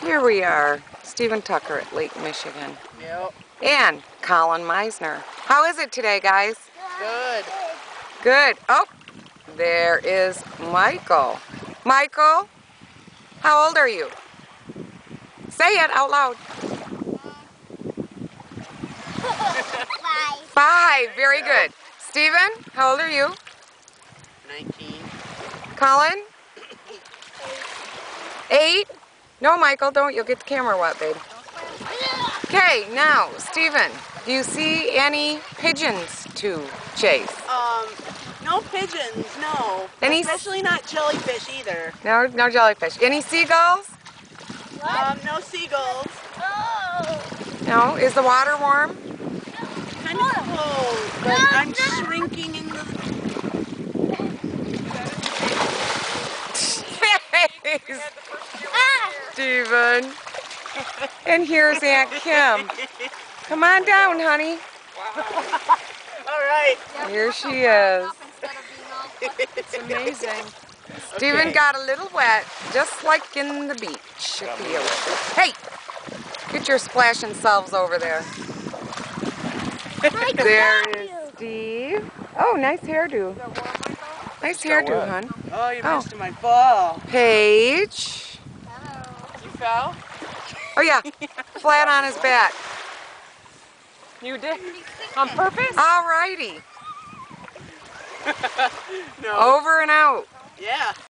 Here we are, Stephen Tucker at Lake Michigan. Yep. And Colin Meisner. How is it today, guys? Good. Good. Oh, there is Michael. Michael, how old are you? Say it out loud. 5. Very good. Stephen, how old are you? 19. Colin? 8. No, Michael, don't. You'll get the camera wet, babe. Okay, now, Stephen, do you see any pigeons to chase? No pigeons, no. Any Especially not jellyfish either. No jellyfish. Any seagulls? No seagulls. No. Is the water warm? Kind of cold, but I'm shrinking in the... Stephen. And here's Aunt Kim. Come on down, honey. All right. Here she is. It's amazing. Stephen got a little wet, just like in the beach at the ocean. Hey! Get your splashing selves over there. There is Steve. Oh, nice hairdo. Nice hairdo, hon. Oh, you missed my fall. Paige. You fell? Oh, yeah. Flat on his back. You did? On purpose? All righty. No. Over and out. Yeah.